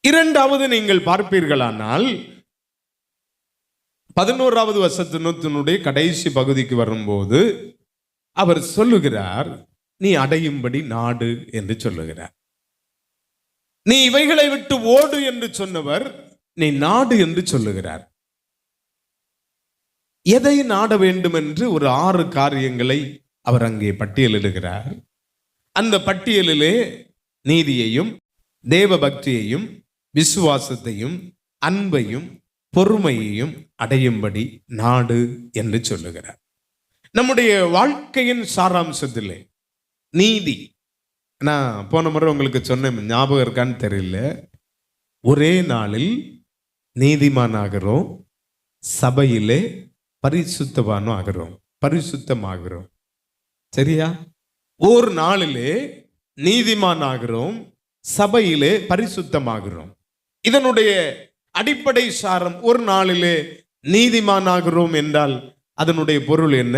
இரண்டாவது நீங்கள் பார்ப்பீர்களானால் 11வது வசனத்தினுடைய கடைசி பகுதிக்கு வரும்போது அவர் சொல்லுகிறார், நீ அடையும்படி நாடு என்று சொல்லுகிறார். நீ இவைகளை விட்டு ஓடு என்று சொன்னவர் நீ நாடு என்று சொல்லுகிறார். எதை நாட வேண்டும் என்று ஒரு 6 காரியங்களை அவர் அங்கே பட்டியலிடுகிறார். அந்த பட்டியலிலே நீதியையும் தேவ பக்தியையும் விசுவாசத்தையும் அன்பையும் பொறுமையையும் அடையும்படி நாடு என்று சொல்லுகிறார். நம்முடைய வாழ்க்கையின் சாராம்சத்திலே நீதி, நான் போன முறை உங்களுக்கு சொன்னேன், ஞாபகம் இருக்கான்னு தெரியல, ஒரே நாளில் நீதிமான் ஆகிறோம், சபையிலே பரிசுத்தவானும் ஆகிறோம், பரிசுத்தமாகிறோம். சரியா? ஒரு நாளிலே நீதிமான் ஆகிறோம், சபையிலே பரிசுத்தமாகிறோம். இதனுடைய அடிப்படை சாரம், ஒரு நாளிலே நீதிமான் ஆகிறோம் என்றால் அதனுடைய பொருள் என்ன?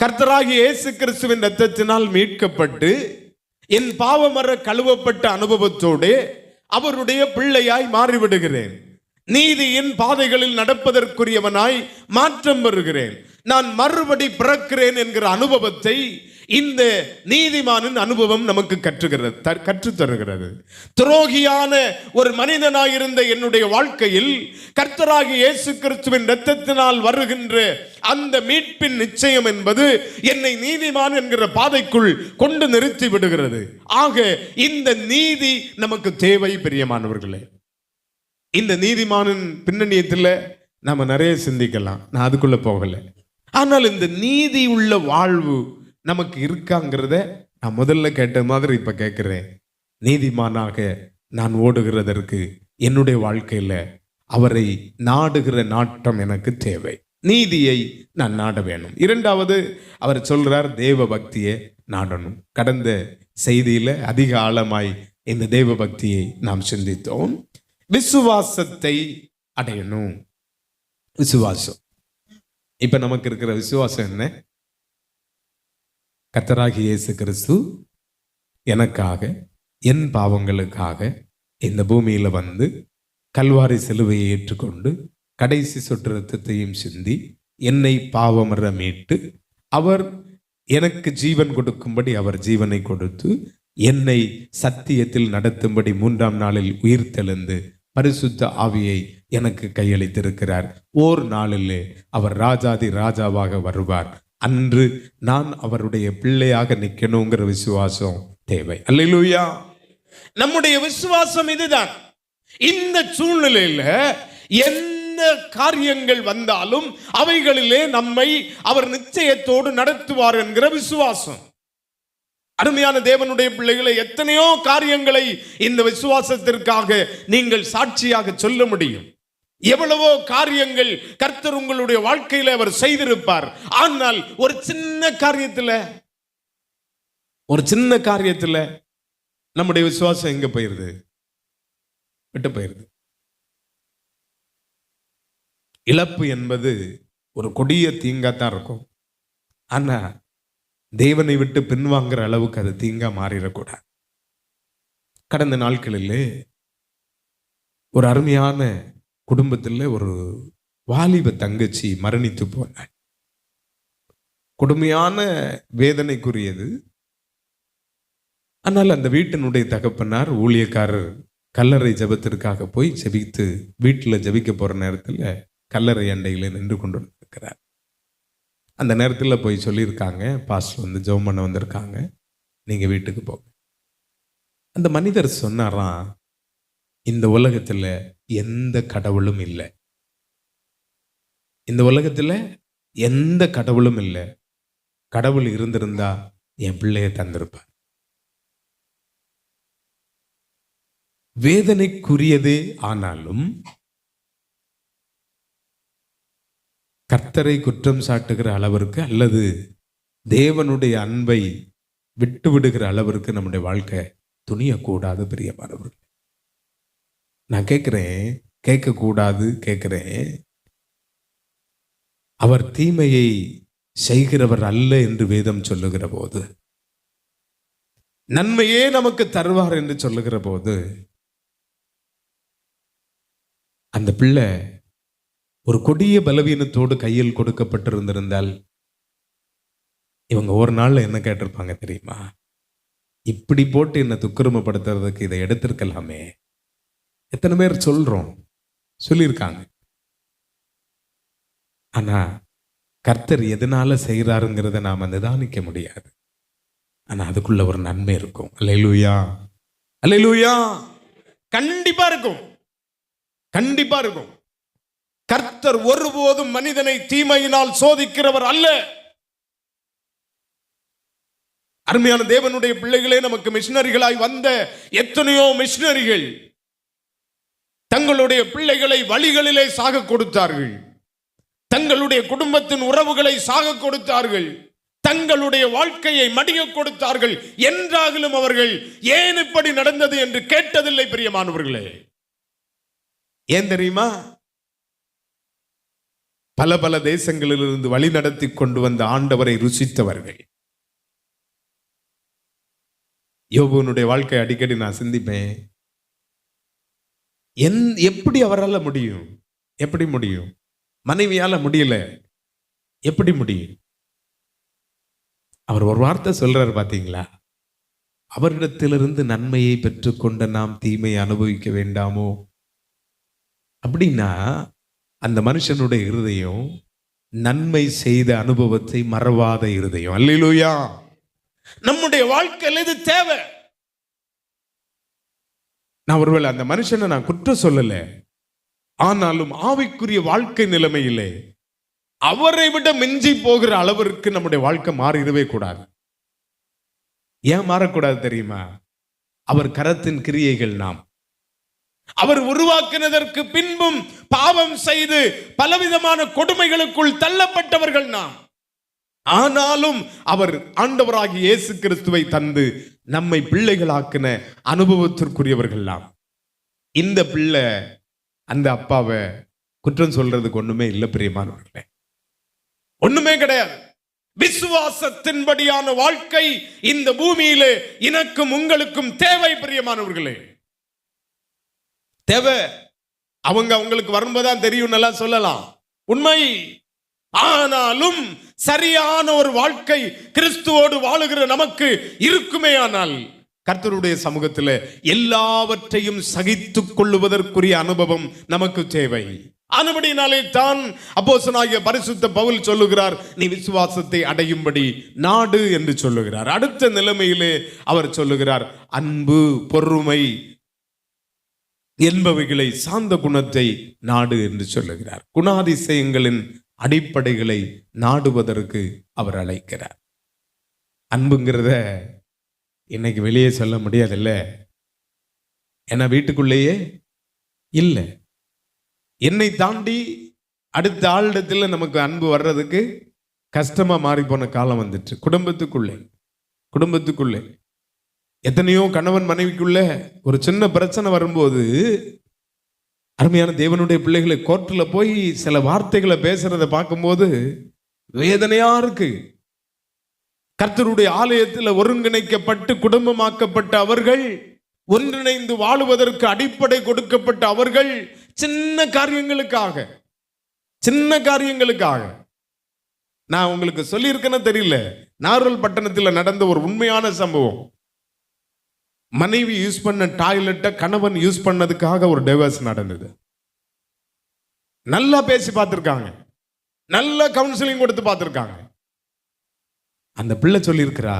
கர்த்தராகிய இயேசு கிறிஸ்துவின் இரத்தத்தினால் மீட்கப்பட்டு என் பாவமற கழுவப்பட்ட அனுபவத்தோடு அவருடைய பிள்ளையாய் மாறிவிடுகிறேன். நீதியின் பாதைகளில் நடப்பதற்குரியவனாய் மாற்றம் வருகிறேன். நான் மறுபடி பிறக்கிறேன் என்கிற அனுபவத்தை இந்த நீதிமானின் அனுபவம் நமக்கு கற்றுத்தருகிறது. துரோகியான ஒரு மனிதனாயிருந்த என்னுடைய வாழ்க்கையில் கர்த்தராகிய இயேசு கிறிஸ்துவின் இரத்தத்தினால் வருகின்ற அந்த மீட்பின் நிச்சயம் என்பது என்னை நீதிமான் என்கிற பாதைக்குள் கொண்டு நிறுத்தி விடுகிறது. ஆக இந்த நீதி நமக்கு தேவை. பிரியமானவர்களே, இந்த நீதிமானின் பின்னணியத்தில் நாம நிறைய சிந்திக்கலாம், நான் அதுக்குள்ள போகல. ஆனால் இந்த நீதி உள்ள வாழ்வு நமக்கு இருக்காங்கிறத நான் முதல்ல கேட்ட மாதிரி இப்ப கேட்கிறேன். நீதிமானாக நான் ஓடுகிறதற்கு என்னுடைய வாழ்க்கையில அவரை நாடுகிற நாட்டம் எனக்கு தேவை. நீதியை நான் நாட வேணும். இரண்டாவது அவர் சொல்றார், தேவ பக்தியை நாடணும். கடந்த செய்தியில அதிக ஆழமாய் இந்த தேவ பக்தியை நாம் சிந்தித்தோம். விசுவாசத்தை அடையணும். விசுவாசம், இப்ப நமக்கு இருக்கிற விசுவாசம் என்ன? கர்த்தராகிய இயேசு கிறிஸ்து எனக்காக என் பாவங்களுக்காக இந்த பூமியில வந்து கல்வாரி சிலுவையை ஏற்றுக்கொண்டு கடைசி சொட்டு இரத்தத்தையும் சிந்தி என்னை பாவமற மீட்டு அவர் எனக்கு ஜீவன் கொடுக்கும்படி அவர் ஜீவனை கொடுத்து என்னை சத்தியத்தில் நடத்தும்படி 3ஆம் நாளில் உயிர் தெழுந்து பரிசுத்த ஆவியை எனக்கு கையளித்திருக்கிறார். ஓர் நாளிலே அவர் ராஜாதி ராஜாவாக வருவார். அன்று நான் அவருடைய பிள்ளையாக நிற்கணுங்கிற விசுவாசம் தேவை. அல்லேலூயா. நம்முடைய விசுவாசம் இதுதான். இந்த சூழ்நிலையில எந்த காரியங்கள் வந்தாலும் அவைகளிலே நம்மை அவர் நிச்சயத்தோடு நடத்துவார் என்கிற விசுவாசம். அருமையான தேவனுடைய பிள்ளைகளை, எத்தனையோ காரியங்களை இந்த விசுவாசத்திற்காக நீங்கள் சாட்சியாக சொல்ல முடியும். எவ்வளவோ காரியங்கள் கர்த்தர் உங்களுடைய வாழ்க்கையில அவர் செய்திருப்பார். ஆனால் ஒரு சின்ன காரியத்துல நம்முடைய விசுவாசம் எங்க போயிருது? விட்டு போயிருது. இழப்பு என்பது ஒரு கொடிய தீங்காத்தான் இருக்கும். ஆனா தேவனை விட்டு பின்வாங்குற அளவுக்கு அது தீங்கா மாறிடக்கூடாது. கடந்த நாட்களிலே ஒரு அருமையான குடும்பத்தில் ஒரு வாலிப தங்கச்சி மரணித்து போனாள். கொடுமையான வேதனைக்குரியது. ஆனால் அந்த வீட்டினுடைய தகப்பனார் ஊழியக்காரர் கல்லறை ஜெபத்திற்காக போய் ஜெபித்து வீட்டில் ஜெபிக்க போற நேரத்தில் கல்லறை அண்டையில் நின்று கொண்டு இருக்கிறார். அந்த நேரத்தில் போய் சொல்லியிருக்காங்க, பாஸ்டர் வந்து ஜெபம் பண்ண வந்திருக்காங்க, நீங்க வீட்டுக்கு போங்க. அந்த மனிதர் சொன்னாராம், இந்த உலகத்தில் எந்த கடவுளும் இல்லை, இந்த உலகத்தில் எந்த கடவுளும் இல்லை, கடவுள் இருந்திருந்தா என் பிள்ளைய தந்திருப்பார். வேதனைக்குரியதே ஆனாலும் கர்த்தரை குற்றம் சாட்டுகிற அளவிற்கு அல்லது தேவனுடைய அன்பை விட்டு விடுகிற அளவிற்கு நம்முடைய வாழ்க்கை துணியக்கூடாது. பிரியமானவர்கள், நான் கேட்கிறேன், கேட்கக்கூடாது கேட்கிறேன். அவர் தீமையை செய்கிறவர் அல்ல என்று வேதம் சொல்லுகிற போது, நன்மையே நமக்கு தருவார் என்று சொல்லுகிற போது, அந்த பிள்ளை ஒரு கொடிய பலவீனத்தோடு கையில் கொடுக்கப்பட்டிருந்திருந்தால் இவங்க ஒரு நாள்ல என்ன கேட்டிருப்பாங்க தெரியுமா? இப்படி போட்டு என்னை துக்கிரமப்படுத்துறதுக்கு இதை எடுத்திருக்கலாமே. எத்தனை பேர் சொல்லியிருக்காங்க. ஆனா கர்த்தர் எதனால செய்கிறாருங்கிறத நாம நிதானிக்க முடியாது. ஆனா அதுக்குள்ள ஒரு நன்மை இருக்கும். அல்லேலூயா, அல்லேலூயா. கண்டிப்பா இருக்கும், கண்டிப்பா இருக்கும். கர்த்தர் ஒருபோதும் மனிதனை தீமையினால் சோதிக்கிறவர் அல்ல. அருமையான தேவனுடைய பிள்ளைகளே, நமக்கு மிஷனரிகளாய் வந்த எத்தனையோ மிஷனரிகள் தங்களுடைய பிள்ளைகளை வழிகளிலே சாக கொடுத்தார்கள், தங்களுடைய குடும்பத்தின் உறவுகளை சாக கொடுத்தார்கள், தங்களுடைய வாழ்க்கையை மடிய கொடுத்தார்கள். என்றாலும் அவர்கள் ஏன் இப்படி நடந்தது என்று கேட்டதில்லை. பிரியமானவர்களே, ஏன் தெரியுமா? பல பல தேசங்களிலிருந்து வழி நடத்தி கொண்டு வந்த ஆண்டவரை ருசித்தவர்கள். யோபுனுடைய வாழ்க்கை அடிக்கடி நான் சிந்திப்பேன். எப்படி அவரால் முடியும்? எப்படி முடியும்? மனைவியால முடியல, எப்படி முடியும்? அவர் ஒரு வார்த்தை சொல்றாரு, பாத்தீங்களா? அவரிடத்திலிருந்து நன்மையை பெற்றுக்கொண்ட நாம் தீமையை அனுபவிக்க வேண்டாமோ? அப்படின்னா அந்த மனுஷனுடைய இருதயம் நன்மை செய்த அனுபவத்தை மறவாத இருதயம். அல்லேலூயா. நம்முடைய வாழ்க்கையில் இது தேவை. நான் ஒருவேளை அந்த மனுஷனை நான் குற்றம் சொல்லல, ஆனாலும் ஆவிக்குரிய வாழ்க்கை நிலைமையிலே அவரை விட மிஞ்சி போகிற அளவிற்கு நம்முடைய வாழ்க்கை மாறிடவே கூடாது. ஏன் மாறக்கூடாது தெரியுமா? அவர் கரத்தின் கிரியைகள் நாம். அவர் உருவாக்கினதற்கு பின்பும் பாவம் செய்து பலவிதமான கொடுமைகளுக்குள் தள்ளப்பட்டவர்கள் நாம். ஆனாலும் அவர் ஆண்டவராகிய இயேசு கிறிஸ்துவை தந்து நம்மை பிள்ளைகளாக்கின அனுபவத்திற்குரியவர்கள் நாம். இந்த பிள்ளை அந்த அப்பாவை குற்றம் சொல்றதுக்கு ஒண்ணுமே இல்லை பிரியமானவர்களே, ஒண்ணுமே கிடையாது. விசுவாசத்தின்படியான வாழ்க்கை இந்த பூமியிலே எனக்கும் உங்களுக்கும் தேவை பிரியமானவர்களே, தேவை. அவங்களுக்கு வரும்போதுதான் தெரியும் நல்லா சொல்லலாம், உண்மை. ஆனாலும் சரியான ஒரு வாழ்க்கை கிறிஸ்துவோடு வாழுகிற நமக்கு இருக்குமே ஆனால் கர்த்தருடைய சமூகத்தில் எல்லாவற்றையும் சகித்துக் கொள்ளுவதற்குரிய அனுபவம் நமக்கு தேவை. அதுபடினாலே தான் அப்போஸ்தலனாகிய பரிசுத்த பவுல் சொல்லுகிறார், நீ விசுவாசத்தை அடையும்படி நாடு என்று சொல்லுகிறார். அடுத்த நிலைமையிலே அவர் சொல்லுகிறார், அன்பு, பொறுமை என்பவைகளை சார்ந்த குணத்தை நாடு என்று சொல்லுகிறார். குணாதிசயங்களின் அடிப்படைகளை நாடுவதற்கு அவர் அழைக்கிறார். அன்புங்கிறத இன்னைக்கு வெளியே சொல்ல முடியாதுல்ல, ஏன்னா வீட்டுக்குள்ளேயே இல்லை. என்னை தாண்டி அடுத்த ஆளிடத்தில் நமக்கு அன்பு வர்றதுக்கு கஷ்டமா மாறி போன காலம் வந்துட்டு. குடும்பத்துக்குள்ளே எத்தனையோ கணவன் மனைவிக்குள்ள ஒரு சின்ன பிரச்சனை வரும்போது அருமையான தேவனுடைய பிள்ளைகளை கோர்ட்டில் போய் சில வார்த்தைகளை பேசுறதை பார்க்கும்போது வேதனையா இருக்கு. கர்த்தருடைய ஆலயத்தில் ஒருங்கிணைக்கப்பட்டு குடும்பமாக்கப்பட்ட அவர்கள், ஒன்றிணைந்து வாழுவதற்கு அடிப்படை கொடுக்கப்பட்ட அவர்கள் சின்ன காரியங்களுக்காக நான் உங்களுக்கு சொல்லியிருக்கேன்னு தெரியல, நார்வல் பட்டணத்தில் நடந்த ஒரு உண்மையான சம்பவம். மனைவி யூஸ் பண்ண டாய்லெட்டை கணவன் யூஸ் பண்ணதுக்காக ஒரு டைவர்ஸ் நடந்தது. நல்லா பேசி பார்த்திருக்காங்க, நல்ல கவுன்சிலிங் கொடுத்து பார்த்திருக்காங்க. அந்த பிள்ளை சொல்லியிருக்கிறா,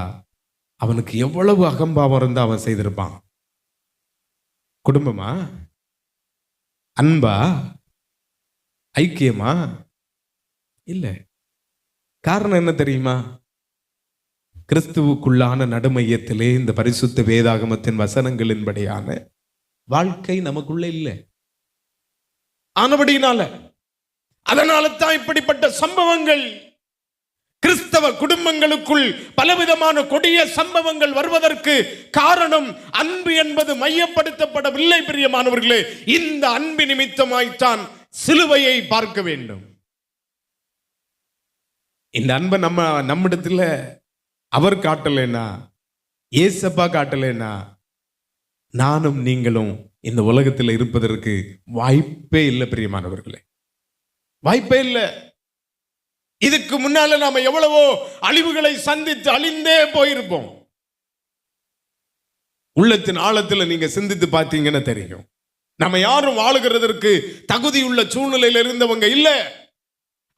அவனுக்கு எவ்வளவு அகம்பாவம் இருந்தா அவன் செய்திருப்பான். குடும்பமா, அன்பா, ஐக்கியமா? இல்ல. காரணம் என்ன தெரியுமா? கிறிஸ்துவுக்குள்ளான நடுமையத்திலே இந்த பரிசுத்த வேதாகமத்தின் வசனங்களின்படியான வாழ்க்கை நமக்குள்ள இல்லை. ஆனபடினால அதனால தான் இப்படிப்பட்ட சம்பவங்கள் கிறிஸ்தவ குடும்பங்களுக்குள் பலவிதமான கொடிய சம்பவங்கள் வருவதற்கு காரணம் அன்பு என்பது மையப்படுத்தப்படவில்லை. பிரியமானவர்களே, இந்த அன்பு நிமித்தமாய்த்தான் சிலுவையை பார்க்க வேண்டும். இந்த அன்பை நம்மிடத்துல அவர் காட்டலைன்னா, ஏசப்பா காட்டலைன்னா, நானும் நீங்களும் இந்த உலகத்தில் இருப்பதற்கு வாய்ப்பே இல்லை பிரியமானவர்களே, வாய்ப்பே இல்லை. இதுக்கு முன்னால நாம எவ்வளவோ அழிவுகளை சந்தித்து அழிந்தே போயிருப்போம். உள்ளத்தின் ஆழத்தில் நீங்க சிந்தித்து பார்த்தீங்கன்னா தெரியும், நம்ம யாரும் வாழுகிறதற்கு தகுதியுள்ள சூழ்நிலையில் இருந்தவங்க இல்ல.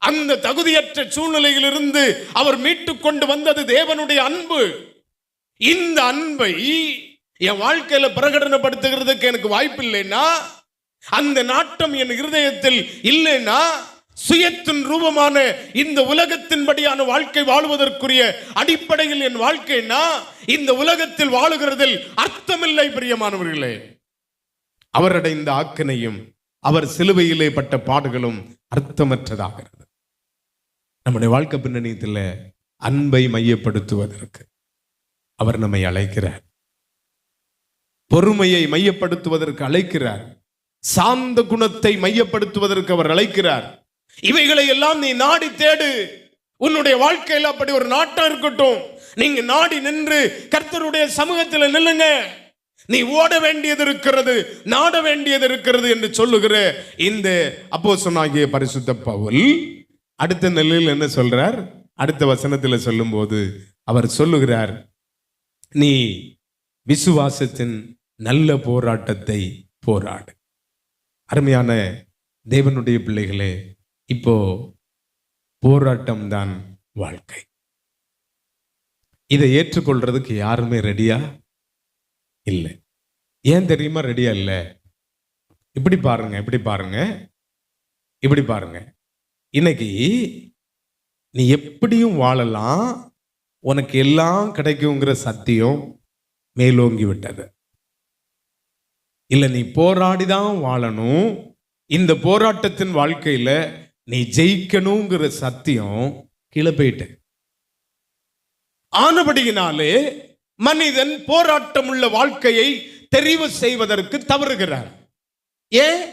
அந்த தகுதியற்ற சூழ்நிலையிலிருந்து அவர் மீட்டு கொண்டு வந்தது தேவனுடைய அன்பு. இந்த அன்பை என் வாழ்க்கையில பிரகடனப்படுத்துகிறதுக்கு எனக்கு வாய்ப்பு இல்லைன்னா, அந்த நாட்டம் என் இருதயத்தில் இல்லைன்னா, சுயத்தின் ரூபமான இந்த உலகத்தின்படியான வாழ்க்கை வாழ்வதற்குரிய அடிப்படையில் என் வாழ்க்கைனா, இந்த உலகத்தில் வாழுகிறதில் அர்த்தமில்லை பிரியமானவர்களே. அவர் அடைந்த ஆக்கினையும் அவர் சிலுவையிலே பட்ட பாடுகளும் அர்த்தமற்றதாகிறது. நம்முடைய வாழ்க்கை பின்னணியத்தில் அன்பை மையப்படுத்துவதற்கு அவர் நம்மை அழைக்கிறார். பொறுமையை மையப்படுத்துவதற்கு அழைக்கிறார். சாந்த குணத்தை மையப்படுத்துவதற்கு அவர் அழைக்கிறார். இவைகளை எல்லாம் நீ நாடி தேடு. உன்னுடைய வாழ்க்கையில் அப்படி ஒரு நாட்டம் இருக்கட்டும். நீங்க நாடி நின்று கர்த்தருடைய சமூகத்தில் நில்லுங்க. நீ ஓட வேண்டியது இருக்கிறது, நாட வேண்டியது இருக்கிறது என்று சொல்லுகிற இந்த அப்போஸ்தலனாகிய பரிசுத்த பவுல் அடுத்த நிலையில் என்ன சொல்றார்? அடுத்த வசனத்தில் சொல்லும் போது அவர் சொல்லுகிறார், நீ விசுவாசத்தின் நல்ல போராட்டத்தை போராடு. அருமையான தேவனுடைய பிள்ளைகளே, இப்போ போராட்டம் தான் வாழ்க்கை. இதை ஏற்றுக்கொள்றதுக்கு யாருமே ரெடியா இல்லை. ஏன் தெரியுமா ரெடியா இல்லை? இப்படி பாருங்க, இப்படி பாருங்க, இப்படி பாருங்க. இன்னைக்கு நீ எப்படியும் வாழலாம், உனக்கு எல்லாம் கிடைக்குங்கிற சத்தியம் மேலோங்கி விட்டது. இல்லை, நீ போராடிதான் வாழணும், இந்த போராட்டத்தின் வாழ்க்கையில நீ ஜெயிக்கணுங்கிற சத்தியம் கீழே போயிட்டு. ஆனபடியினாலே மனிதன் போராட்டம் உள்ள வாழ்க்கையை தெரிவு செய்வதற்கு தவறுகிறார். ஏன்?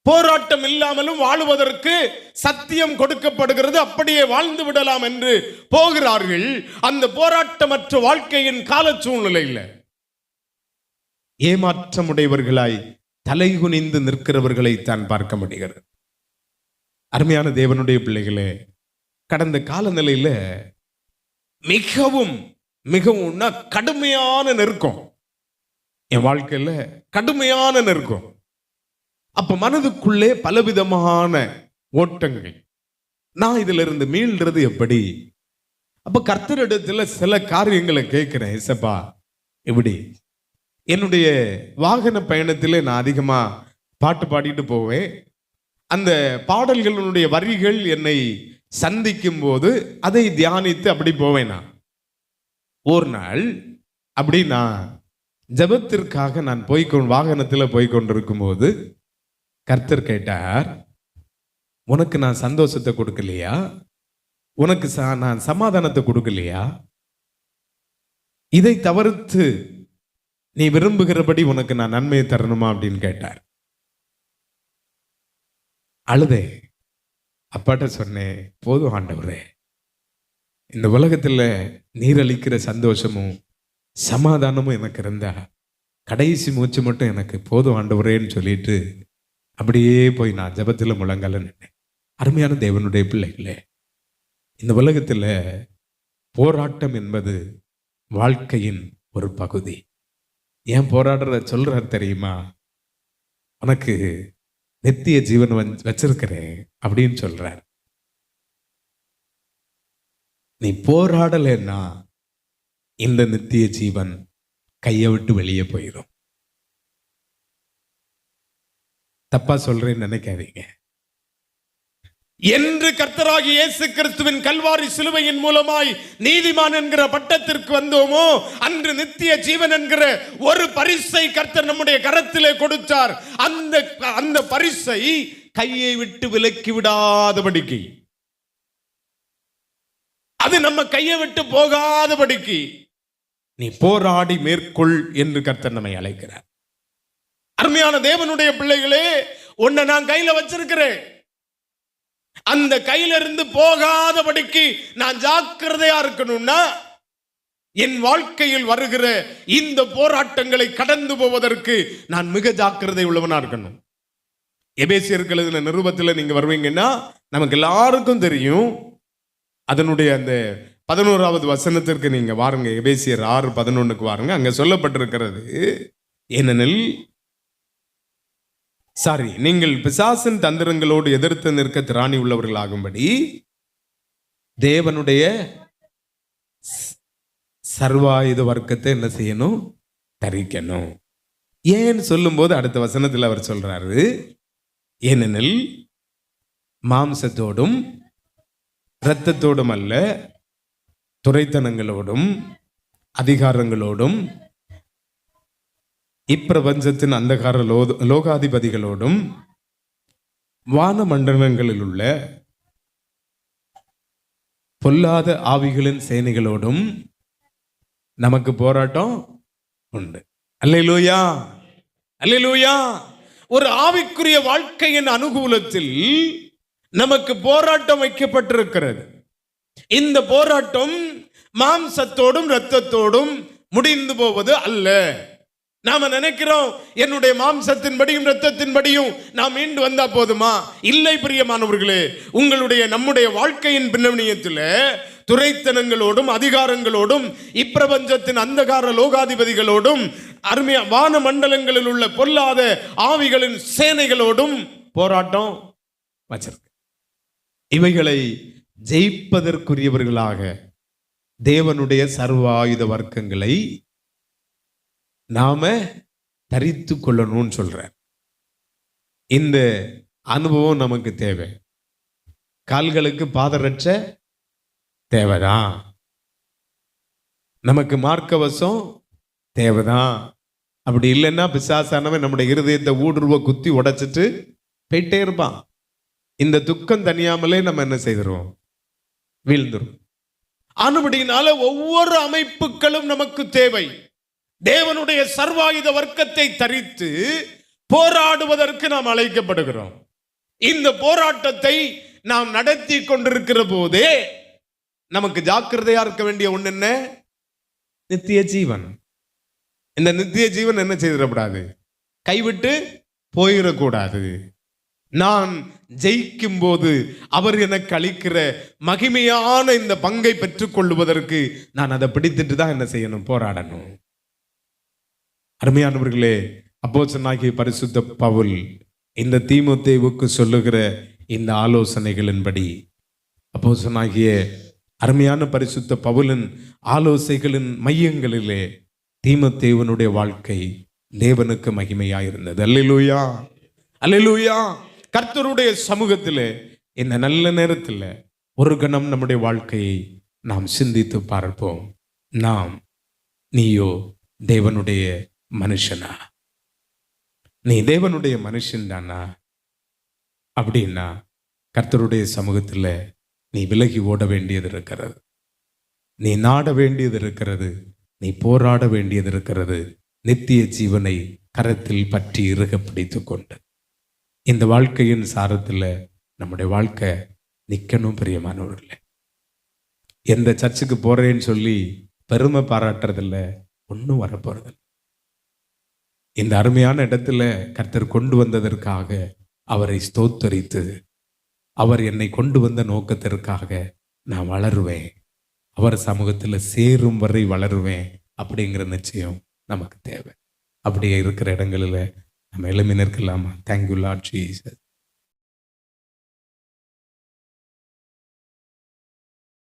போராட்டம் இல்லாமலும் வாழுவதற்கு சத்தியம் கொடுக்கப்படுகிறது, அப்படியே வாழ்ந்து விடலாம் என்று போகிறார்கள். அந்த போராட்டமற்ற வாழ்க்கையின் கால சூழ்நிலையில் ஏமாற்றமுடையவர்களாய் தலைகுனிந்து நிற்கிறவர்களை தான் பார்க்க முடிகிறது. அருமையான தேவனுடைய பிள்ளைகளே, கடந்த காலநிலையில மிகவும் மிகவும் கடுமையான நெருக்கம், என் வாழ்க்கையில கடுமையான நெருக்கம். அப்ப மனதுக்குள்ளே பலவிதமான ஓட்டங்கள். நான் இதுல இருந்து மீள்றது எப்படி? அப்ப கர்த்தரிடத்துல சில காரியங்களை கேட்கிறேன். இசப்பா, எப்படி? என்னுடைய வாகன பயணத்தில் நான் அதிகமா பாட்டு பாடிட்டு போவேன். அந்த பாடல்களுடைய வரிகள் என்னை சந்திக்கும் போது அதை தியானித்து அப்படி போவேன். நான் ஒரு நாள் அப்படி நான் ஜெபத்திற்காக நான் வாகனத்தில் போய்கொண்டிருக்கும் போது கர்த்தர் கேட்டார், உனக்கு நான் சந்தோஷத்தை கொடுக்கலையா? உனக்கு நான் சமாதானத்தை கொடுக்கலையா? இதை தவிர்த்து நீ விரும்புகிறபடி உனக்கு நான் நன்மையை தரணுமா அப்படின்னு கேட்டார். அழுதே. அப்பாட்ட சொன்னேன், போதும் ஆண்டவரே, இந்த உலகத்தில் நீர் அளிக்கிற சந்தோஷமும் சமாதானமும் எனக்கு இருந்தா கடைசி மூச்சு மட்டும் எனக்கு போதும் ஆண்டவரேன்னு சொல்லிட்டு அப்படியே போய் நான் ஜெபத்தில் முழங்கால நின்னேன். அருமையான தேவனுடைய பிள்ளைகளே, இந்த உலகத்தில் போராட்டம் என்பது வாழ்க்கையின் ஒரு பகுதி. ஏன் போராடுற சொல்றார் தெரியுமா? உனக்கு நித்திய ஜீவன் வச்சிருக்கிறேன் அப்படின்னு சொல்றார். நீ போராடலைன்னா இந்த நித்திய ஜீவன் கையை விட்டு வெளியே போயிடும். தப்பா சொல்றேன்னு நினைக்காதீங்க. என்று கர்த்தராகிய இயேசு கிறிஸ்துவின் கல்வாரி சிலுவையின் மூலமாய் நீதிமான் என்கிற பட்டத்திற்கு வந்தோமோ, அன்று நித்திய ஜீவன் என்கிற ஒரு பரிசை கர்த்தர் நம்முடைய கரத்திலே கொடுத்தார். அந்த பரிசை கையை விட்டு விலக்கி விடாதபடிக்கு, அது நம்ம கையை விட்டு போகாதபடிக்கு நீ போராடி மேற்கொள் என்று கர்த்தர் நம்மை அழைக்கிறார். அருமையான தேவனுடைய பிள்ளைகளே, உன்னை நான் கையில வச்சிருக்கிறேன். அந்த கையில இருந்து போகாதபடிக்கு நான் ஜாக்கிரதையா இருக்கணும்னா என் வாழ்க்கையில் வருகிற இந்த போராட்டங்களை கடந்து போவதற்கு நான் மிக ஜாக்கிரதை உள்ளவனா இருக்கணும். எபேசியர்கள் எழுதின நிருபத்தில் நீங்க வருவீங்கன்னா நமக்கு எல்லாருக்கும் தெரியும். அதனுடைய அந்த 11வது வசனத்திற்கு நீங்க வாருங்க. எபேசியர் 6:11 வாருங்க. அங்க சொல்லப்பட்டிருக்கிறது, ஏனெனில் நீங்கள் பிசாசின் தந்திரங்களோடு எதிர்த்து நிற்க திராணி உள்ளவர்களாகும்படி தேவனுடைய சர்வாயுத வர்க்கத்தை என்ன செய்யணும்? தரிக்கணும். ஏன்னு சொல்லும்போது அடுத்த வசனத்தில் அவர் சொல்றாரு, ஏனெனில் மாம்சத்தோடும் இரத்தத்தோடும் அல்ல, துரைத்தனங்களோடும் அதிகாரங்களோடும் இப்பிரபஞ்சத்தின் அந்தகார லோகாதிபதிகளோடும் வான மண்டலங்களில் உள்ள பொல்லாத ஆவிகளின் சேனைகளோடும் நமக்கு போராட்டம் உண்டு. அல்லேலூயா, அல்லேலூயா. ஒரு ஆவிக்குரிய வாழ்க்கையின் அனுகூலத்தில் நமக்கு போராட்டம் வைக்கப்பட்டிருக்கிறது. இந்த போராட்டம் மாம்சத்தோடும் இரத்தத்தோடும் முடிந்து போவது அல்ல. நாம நினைக்கிறோம் என்னுடைய மாம்சத்தின்படியும் இரத்தத்தின்படியும் நாம் மீண்டு வந்தா போதுமா? இல்லை பிரியமானவர்களே, நம்முடைய வாழ்க்கையின் பின்னணியத்தில் துரைத்தனங்களோடும் அதிகாரங்களோடும் இப்பிரபஞ்சத்தின் அந்தகார லோகாதிபதிகளோடும் அருமையா வான மண்டலங்களில் உள்ள பொல்லாத ஆவிகளின் சேனைகளோடும் போராட்டம் வச்சிருக்கு. இவைகளை ஜெயிப்பதற்குரியவர்களாக தேவனுடைய சர்வாயுத வர்க்கங்களை நாம தரித்து கொள்ளணும்னு சொல்ற. இந்த அனுபவம் நமக்கு தேவை. கால்களுக்கு பாதரட்சை தேவைதான், நமக்கு மார்க்கவசம் தேவைதான். அப்படி இல்லைன்னா பிசாசானவன் நம்முடைய இருதயத்தை ஊடுருவ குத்தி உடைச்சிட்டு போயிட்டே இருப்பான். இந்த துக்கம் தனியாமலே நம்ம என்ன செய்திருவோம்? வீழ்ந்துரும். ஆனபடினால ஒவ்வொரு அமைப்புகளும் நமக்கு தேவை. தேவனுடைய சர்வாயுத வர்க்கத்தை தரித்து போராடுவதற்கு நாம் அழைக்கப்படுகிறோம். இந்த போராட்டத்தை நாம் நடத்தி கொண்டிருக்கிற போதே நமக்கு ஜாக்கிரதையா இருக்க வேண்டிய ஒண்ணு என்ன? நித்திய ஜீவன். இந்த நித்திய ஜீவன் என்ன செய்திடக்கூடாது? கைவிட்டு போயிடக்கூடாது. நான் ஜெயிக்கும் போது அவர் எனக்கு அளிக்கிற மகிமையான இந்த பங்கை பெற்றுக் கொள்வதற்கு நான் அதை பிடித்துட்டு தான் என்ன செய்யணும்? போராடணும். அருமையானவர்களே, அப்போஸ்தலனாகிய பரிசுத்த பவுல் இந்த தீமோத்தேயுவுக்கு சொல்லுகிற இந்த ஆலோசனைகளின்படி, அப்போஸ்தலனாகிய அருமையான பரிசுத்த பவுலின் ஆலோசனைகளின் மையங்களிலே தீமோத்தேயுவினுடைய வாழ்க்கை தேவனுக்கு மகிமையாயிருந்தது. அல்லேலூயா, அல்லேலூயா. கர்த்தருடைய சமூகத்திலே இந்த நல்ல நேரத்தில் ஒரு கணம் நம்முடைய வாழ்க்கையை நாம் சிந்தித்து பார்ப்போம். நீயோ தேவனுடைய மனுஷனா? நீ தேவனுடைய மனுஷன் தானா? அப்படின்னா கர்த்தருடைய சமூகத்தில் நீ விலகி ஓட வேண்டியது இருக்கிறது, நீ நாட வேண்டியது இருக்கிறது, நீ போராட வேண்டியது இருக்கிறது. நித்திய ஜீவனை கரத்தில் பற்றி இறுக பிடித்து கொண்டு இந்த வாழ்க்கையின் சாரத்தில் நம்முடைய வாழ்க்கை நிற்கணும். பிரியமானவர்களே, எந்த சர்ச்சுக்கு போறேன்னு சொல்லி பெருமை பாராட்டுறதில்ல, ஒன்றும் வரப்போறதில்லை. இந்த அருமையான இடத்துல கர்த்தர் கொண்டு வந்ததற்காக அவரை ஸ்தோத்தரித்து, அவர் என்னை கொண்டு வந்த நோக்கத்திற்காக நான் வளருவேன், அவர் சமூகத்தில் சேரும் வரை வளருவேன் அப்படிங்கிற நிச்சயம் நமக்கு தேவை. அப்படியே இருக்கிற இடங்களில் நம்ம எளிமை நிற்கலாமா? Thank you Lord Jesus.